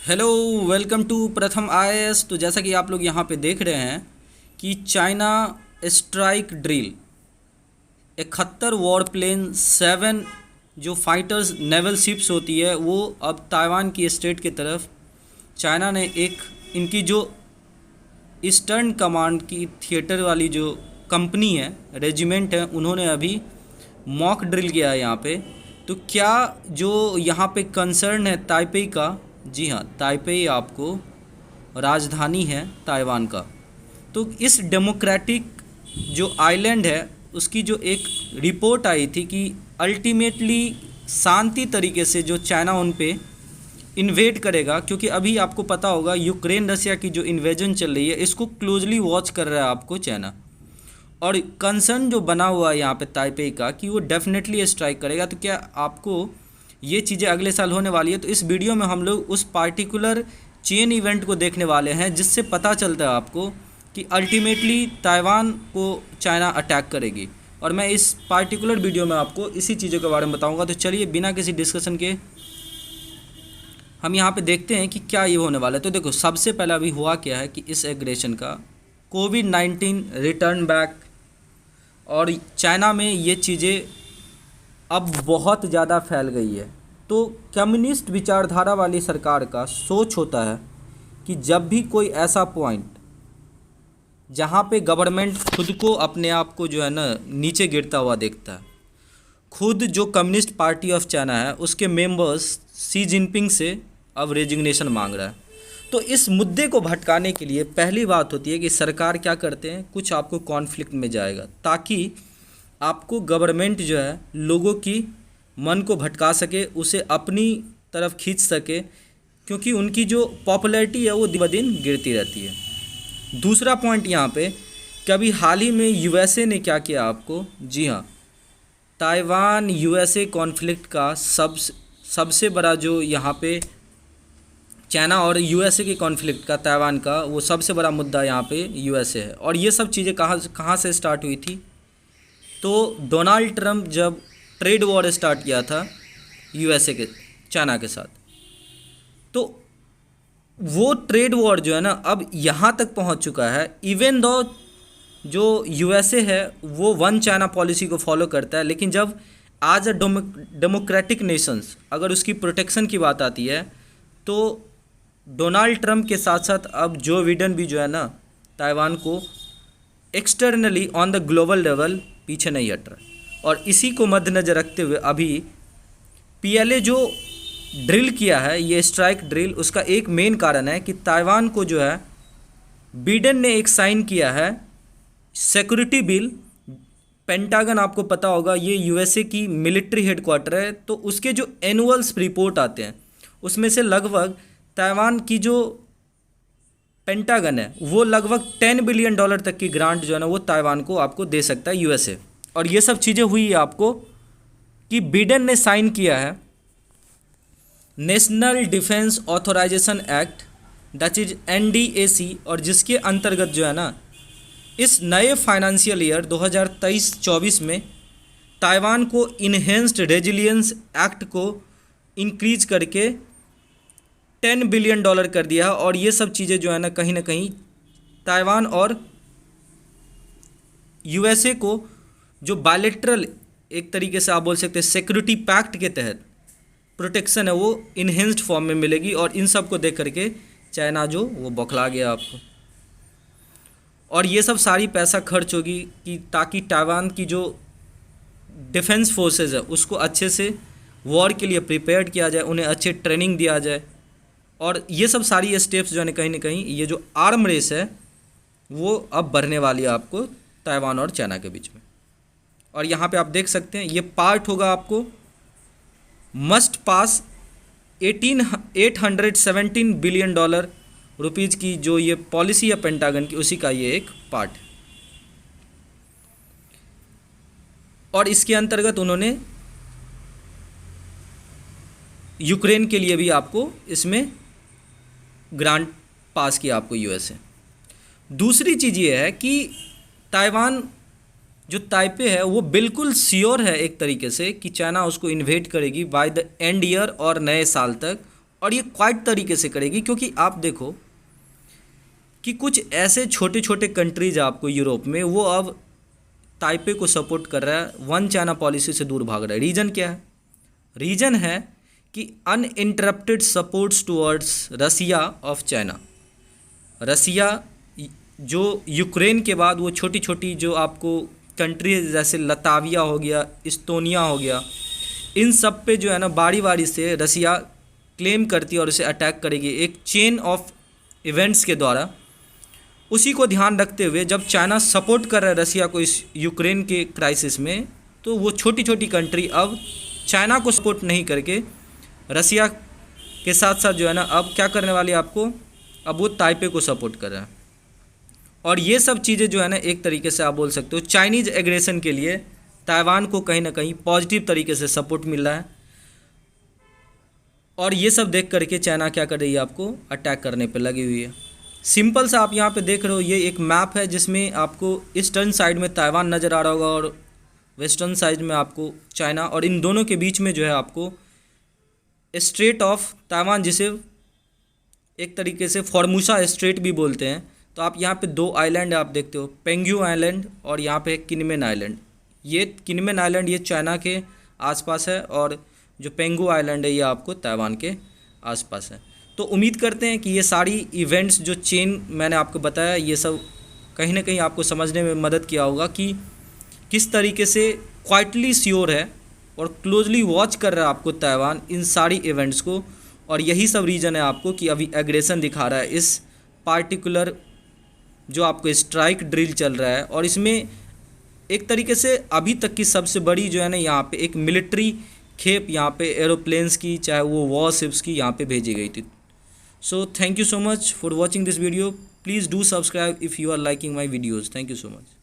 Hello, welcome to प्रथम IAS. तो जैसा कि आप लोग यहाँ पे देख रहे हैं कि China strike drill 71 war plane 7 जो फाइटर्स नेवल शिप्स होती है वो अब ताइवान की स्टेट की तरफ चाइना ने एक इनकी जो ईस्टर्न कमांड की थिएटर वाली जो कंपनी है, रेजिमेंट है, उन्होंने अभी मॉक ड्रिल किया है यहाँ पे। तो क्या जो यहाँ पे कंसर्न है ताइपेई का, जी हाँ, ताइपेई आपको राजधानी है ताइवान का। तो इस डेमोक्रेटिक जो आइलैंड है उसकी जो एक रिपोर्ट आई थी कि अल्टीमेटली शांति तरीके से जो चाइना उन पे इन्वेड करेगा, क्योंकि अभी आपको पता होगा यूक्रेन रसिया की जो इन्वेजन चल रही है इसको क्लोजली वॉच कर रहा है आपको चाइना। और कंसर्न जो बना हुआ है यहाँ पे ताइपेई का कि वो डेफिनेटली स्ट्राइक करेगा। तो क्या आपको ये चीज़ें अगले साल होने वाली है? तो इस वीडियो में हम लोग उस पार्टिकुलर चेन इवेंट को देखने वाले हैं जिससे पता चलता है आपको कि अल्टीमेटली ताइवान को चाइना अटैक करेगी। और मैं इस पार्टिकुलर वीडियो में आपको इसी चीज़ों के बारे में बताऊंगा। तो चलिए बिना किसी डिस्कशन के हम यहाँ पे देखते हैं कि क्या ये होने वाला है। तो देखो, सबसे पहले अभी हुआ क्या है कि इस एग्रेशन का कोविड-19 रिटर्न बैक, और चाइना में ये चीज़ें अब बहुत ज़्यादा फैल गई है। तो कम्युनिस्ट विचारधारा वाली सरकार का सोच होता है कि जब भी कोई ऐसा पॉइंट जहाँ पे गवर्नमेंट खुद को अपने आप को जो है ना नीचे गिरता हुआ देखता है, खुद जो कम्युनिस्ट पार्टी ऑफ चाइना है उसके मेंबर्स शी जिनपिंग से अब रेजिग्नेशन मांग रहा है। तो इस मुद्दे को भटकाने के लिए पहली बात होती है कि सरकार क्या करते हैं, कुछ आपको कॉन्फ्लिक्ट में जाएगा ताकि आपको गवर्नमेंट जो है लोगों की मन को भटका सके, उसे अपनी तरफ खींच सके, क्योंकि उनकी जो पॉपुलैरिटी है वो दिन ब दिन गिरती रहती है। दूसरा पॉइंट यहाँ पे कि अभी हाल ही में यूएसए ने क्या किया आपको, जी हाँ, ताइवान यूएसए कॉन्फ्लिक्ट का सबसे बड़ा जो यहाँ पे चाइना और यूएसए के कॉन्फ्लिक्ट का, ताइवान का, वो सबसे बड़ा मुद्दा यहाँ पे यूएसए है। और ये सब चीज़ें कहाँ से स्टार्ट हुई थी? तो डोनाल्ड ट्रंप जब ट्रेड वॉर स्टार्ट किया था यूएसए के चाइना के साथ, तो वो ट्रेड वॉर जो है ना अब यहाँ तक पहुँच चुका है। इवन दो जो यूएसए है वो वन चाइना पॉलिसी को फॉलो करता है, लेकिन जब आज अ डेमोक्रेटिक नेशंस अगर उसकी प्रोटेक्शन की बात आती है तो डोनाल्ड ट्रंप के साथ साथ अब जो बिडेन भी जो है ना ताइवान को externally on the global level पीछे नहीं हट रहा। और इसी को मद्देनज़र रखते हुए अभी पीएलए जो ड्रिल किया है, ये स्ट्राइक ड्रिल, उसका एक मेन कारण है कि ताइवान को जो है बिडेन ने एक साइन किया है सिक्योरिटी बिल। पेंटागन आपको पता होगा ये यूएसए की मिलिट्री हेडक्वार्टर है, तो उसके जो एनुअल्स रिपोर्ट आते हैं उसमें से लगभग ताइवान की जो पेंटागन है वो लगभग $10 बिलियन तक की ग्रांट जो है ना वो ताइवान को आपको दे सकता है यूएसए। और ये सब चीज़ें हुई है आपको कि बिडेन ने साइन किया है national defence authorisation act, that is NDAC, और जिसके अंतर्गत जो है ना इस नए फाइनेंशियल ईयर 2023-24 में ताइवान को इन्हेंस्ड रेजिलियंस एक्ट को इंक्रीज करके $10 बिलियन कर दिया। और ये सब चीज़ें जो है ना कहीं ताइवान और यूएसए को जो बायलैटरल एक तरीके से आप बोल सकते हैं सिक्योरिटी पैक्ट के तहत प्रोटेक्शन है वो इन्हेंस्ड फॉर्म में मिलेगी। और इन सब को देख करके चाइना जो वो बौखला गया आपको। और ये सब सारी पैसा खर्च होगी कि ताकि ताइवान की जो डिफेंस फोर्सेस है उसको अच्छे से वॉर के लिए प्रिपेयर्ड किया जाए, उन्हें अच्छे ट्रेनिंग दिया जाए। और ये सब सारी स्टेप्स जो है कहीं ना कहीं ये जो आर्म रेस है वो अब बढ़ने वाली है आपको ताइवान और चाइना के बीच में। और यहाँ पे आप देख सकते हैं ये पार्ट होगा आपको मस्ट पास 817 बिलियन रुपीज़ की जो ये पॉलिसी है पेंटागन की, उसी का ये एक पार्ट है। और इसके अंतर्गत उन्होंने यूक्रेन के लिए भी आपको इसमें ग्रांट पास किया आपको यूएसए। दूसरी चीज़ ये है कि ताइवान जो ताइपे है वो बिल्कुल श्योर है एक तरीके से कि चाइना उसको इन्वेट करेगी बाय द एंड ईयर और नए साल तक और ये क्वाइट तरीके से करेगी, क्योंकि आप देखो कि कुछ ऐसे छोटे छोटे कंट्रीज आपको यूरोप में, वो अब ताइपे को सपोर्ट कर रहा है, वन चाइना पॉलिसी से दूर भाग रहा है। रीज़न क्या है? रीज़न है कि uninterrupted supports towards Russia of China. Russia जो यूक्रेन के बाद वो छोटी छोटी जो आपको कंट्री जैसे लताविया हो गया, इस्टोनिया हो गया, इन सब पे जो है ना बारी बारी से रसिया क्लेम करती है और उसे अटैक करेगी एक चेन ऑफ इवेंट्स के द्वारा। उसी को ध्यान रखते हुए जब चाइना सपोर्ट कर रहा है रसिया को इस यूक्रेन के क्राइसिस में, तो वो छोटी छोटी कंट्री अब चाइना को सपोर्ट नहीं करके रसिया के साथ साथ जो है ना अब क्या करने वाली है आपको, अब वो ताइपे को सपोर्ट कर रहा है। और ये सब चीज़ें जो है ना एक तरीके से आप बोल सकते हो चाइनीज़ एग्रेशन के लिए ताइवान को कहीं ना कहीं पॉजिटिव तरीके से सपोर्ट मिल रहा है। और ये सब देख करके चाइना क्या कर रही है, आपको अटैक करने पे लगी हुई है। सिंपल सा आप यहाँ पे देख रहे हो, ये एक मैप है जिसमें आपको ईस्टर्न साइड में ताइवान नज़र आ रहा होगा और वेस्टर्न साइड में आपको चाइना, और इन दोनों के बीच में जो है आपको स्ट्रेट ऑफ ताइवान, जिसे एक तरीके से फॉर्मूसा स्ट्रेट भी बोलते हैं। तो आप यहाँ पे दो आइलैंड आप देखते हो, पेंग्यू आइलैंड और यहाँ पे किनमेन आइलैंड। ये किनमेन आइलैंड ये चाइना के आसपास है और जो पेंगू आइलैंड है ये आपको ताइवान के आसपास है। तो उम्मीद करते हैं कि ये सारी इवेंट्स जो चेन मैंने आपको बताया, ये सब कहीं ना कहीं आपको समझने में मदद किया होगा कि किस तरीके से क्वाइटली श्योर है और क्लोजली वॉच कर रहा है आपको ताइवान इन सारी इवेंट्स को। और यही सब रीज़न है आपको कि अभी एग्रेशन दिखा रहा है इस पार्टिकुलर जो आपको स्ट्राइक ड्रिल चल रहा है। और इसमें एक तरीके से अभी तक की सबसे बड़ी जो है ना यहाँ पे एक मिलिट्री खेप यहाँ पे एरोप्लेन्स की, चाहे वो वॉरशिप्स की, यहाँ पे भेजी गई थी। So thank you so much for watching this video. Please do subscribe if you are liking my videos. Thank you so much.